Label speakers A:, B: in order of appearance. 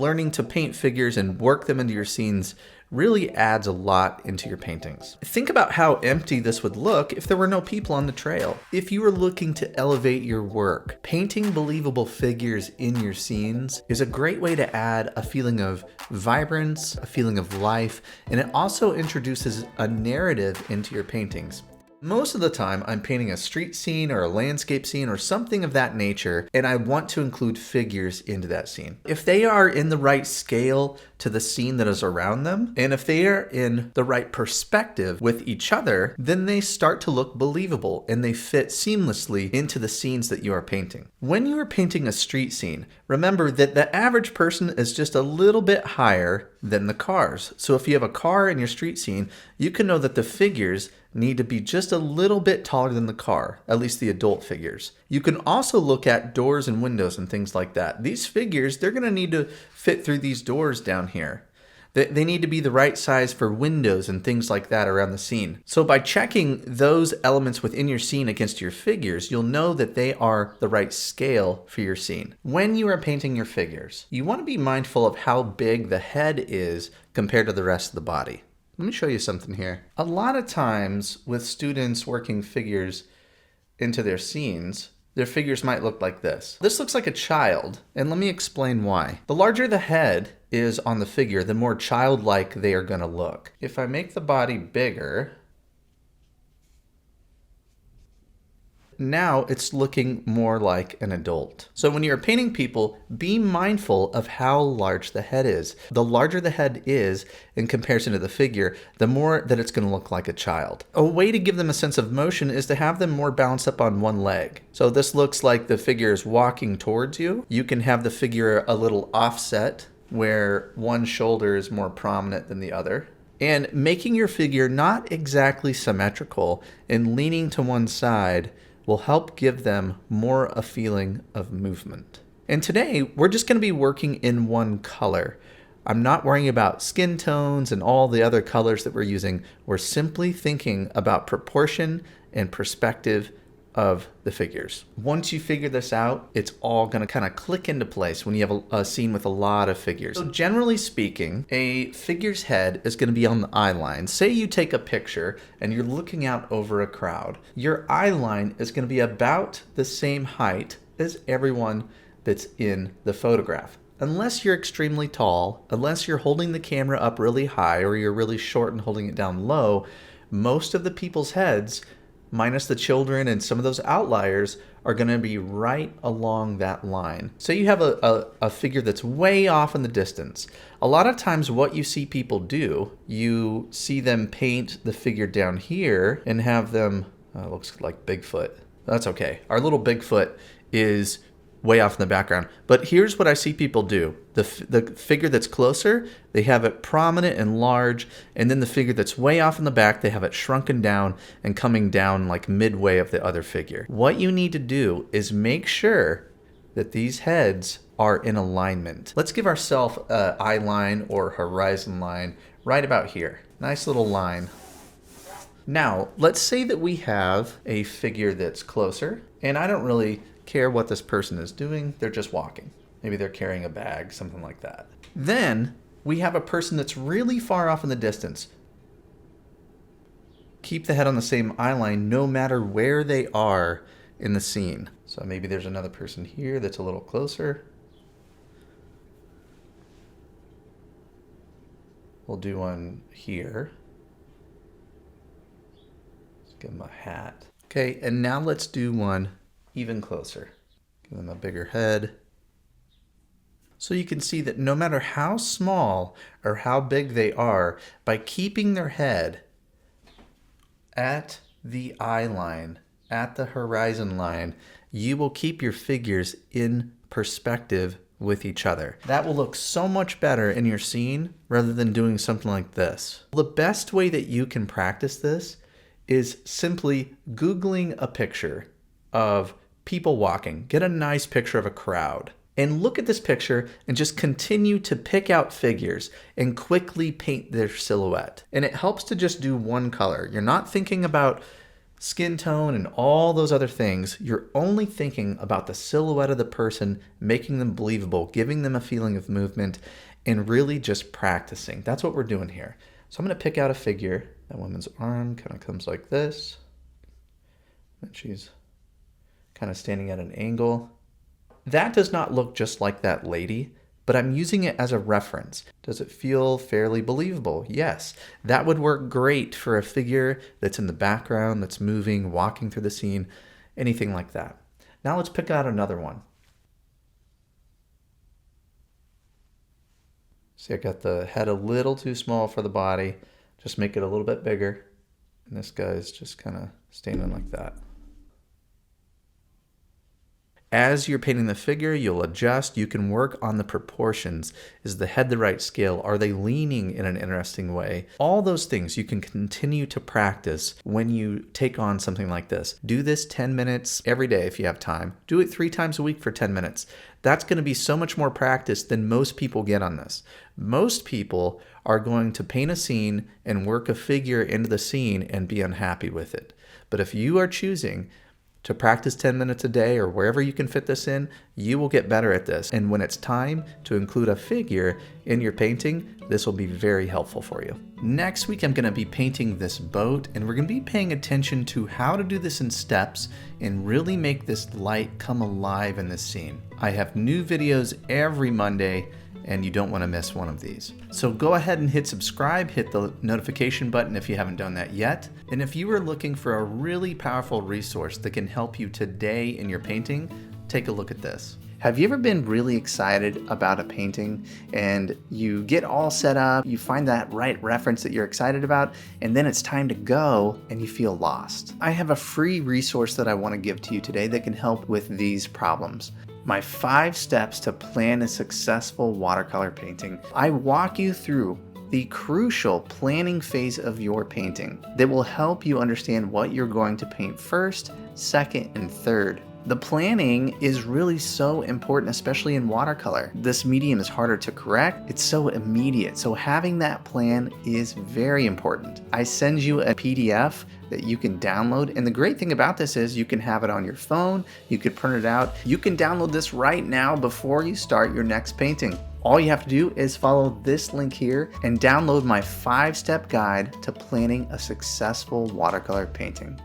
A: Learning to paint figures and work them into your scenes really adds a lot into your paintings. Think about how empty this would look if there were no people on the trail. If you were looking to elevate your work, painting believable figures in your scenes is a great way to add a feeling of vibrance, a feeling of life, and it also introduces a narrative into your paintings. Most of the time, I'm painting a street scene or a landscape scene or something of that nature, and I want to include figures into that scene. If they are in the right scale to the scene that is around them, and if they are in the right perspective with each other, then they start to look believable and they fit seamlessly into the scenes that you are painting. When you are painting a street scene, remember that the average person is just a little bit higher than the cars. So if you have a car in your street scene, you can know that the figures need to be just a little bit taller than the car, at least the adult figures. You can also look at doors and windows and things like that. These figures, they're going to need to fit through these doors down here. They need to be the right size for windows and things like that around the scene. So by checking those elements within your scene against your figures, you'll know that they are the right scale for your scene. When you are painting your figures, you want to be mindful of how big the head is compared to the rest of the body. Let me show you something here. A lot of times with students working figures into their scenes, their figures might look like this. This looks like a child, and let me explain why. The larger the head is on the figure, the more childlike they are going to look. If I make the body bigger, now it's looking more like an adult. So when you're painting people, be mindful of how large the head is. The larger the head is in comparison to the figure, the more that it's going to look like a child. A way to give them a sense of motion is to have them more balanced up on one leg. So this looks like the figure is walking towards you. You can have the figure a little offset where one shoulder is more prominent than the other. And making your figure not exactly symmetrical and leaning to one side will help give them more a feeling of movement. And today, we're just going to be working in one color. I'm not worrying about skin tones and all the other colors that we're using. We're simply thinking about proportion and perspective of the figures. Once you figure this out, it's all going to kind of click into place when you have a scene with a lot of figures. So generally speaking, a figure's head is going to be on the eye line. Say you take a picture and you're looking out over a crowd. Your eye line is going to be about the same height as everyone that's in the photograph. Unless you're extremely tall, unless you're holding the camera up really high or you're really short and holding it down low, most of the people's heads, minus the children and some of those outliers, are going to be right along that line. So you have a figure that's way off in the distance. A lot of times what you see people do, you see them paint the figure down here and have them, looks like Bigfoot. That's okay. Our little Bigfoot is way off in the background. But here's what I see people do. The figure that's closer, they have it prominent and large, and then the figure that's way off in the back, they have it shrunken down and coming down like midway of the other figure. What you need to do is make sure that these heads are in alignment. Let's give ourselves an eye line or horizon line right about here. Nice little line. Now, let's say that we have a figure that's closer, and I don't really care what this person is doing. They're just walking. Maybe they're carrying a bag, something like that. Then we have a person that's really far off in the distance. Keep the head on the same eye line no matter where they are in the scene. So maybe there's another person here that's a little closer. We'll do one here. Let's give them a hat. Okay, and now let's do one even closer. Give them a bigger head. So you can see that no matter how small or how big they are, by keeping their head at the eye line, at the horizon line, you will keep your figures in perspective with each other. That will look so much better in your scene rather than doing something like this. The best way that you can practice this is simply Googling a picture of people walking. Get a nice picture of a crowd and look at this picture and just continue to pick out figures and quickly paint their silhouette. And it helps to just do one color. You're not thinking about skin tone and all those other things. You're only thinking about the silhouette of the person, making them believable, giving them a feeling of movement, and really just practicing. That's what we're doing here. So I'm going to pick out a figure. That woman's arm kind of comes like this. And she's kind of standing at an angle. That does not look just like that lady, but I'm using it as a reference. Does it feel fairly believable? Yes. That would work great for a figure that's in the background, that's moving, walking through the scene, anything like that. Now let's pick out another one. See, I got the head a little too small for the body. Just make it a little bit bigger. And this guy's just kind of standing like that. As you're painting the figure, you'll adjust. You can work on the proportions. Is the head the right scale? Are they leaning in an interesting way? All those things you can continue to practice when you take on something like this. Do this 10 minutes every day if you have time. Do it 3 times a week for 10 minutes. That's going to be so much more practice than most people get on this. Most people are going to paint a scene and work a figure into the scene and be unhappy with it. But if you are choosing to practice 10 minutes a day or wherever you can fit this in, you will get better at this. And when it's time to include a figure in your painting, this will be very helpful for you. Next week, I'm going to be painting this boat, and we're going to be paying attention to how to do this in steps and really make this light come alive in this scene. I have new videos every Monday, and you don't want to miss one of these. So go ahead and hit subscribe, hit the notification button if you haven't done that yet. And if you are looking for a really powerful resource that can help you today in your painting, take a look at this. Have you ever been really excited about a painting and you get all set up, you find that right reference that you're excited about, and then it's time to go and you feel lost? I have a free resource that I want to give to you today that can help with these problems. My 5 steps to plan a successful watercolor painting. I walk you through the crucial planning phase of your painting that will help you understand what you're going to paint first, second, and third. The planning is really so important, especially in watercolor. This medium is harder to correct. It's so immediate. So having that plan is very important. I send you a PDF that you can download. And the great thing about this is you can have it on your phone. You could print it out. You can download this right now before you start your next painting. All you have to do is follow this link here and download my 5-step guide to planning a successful watercolor painting.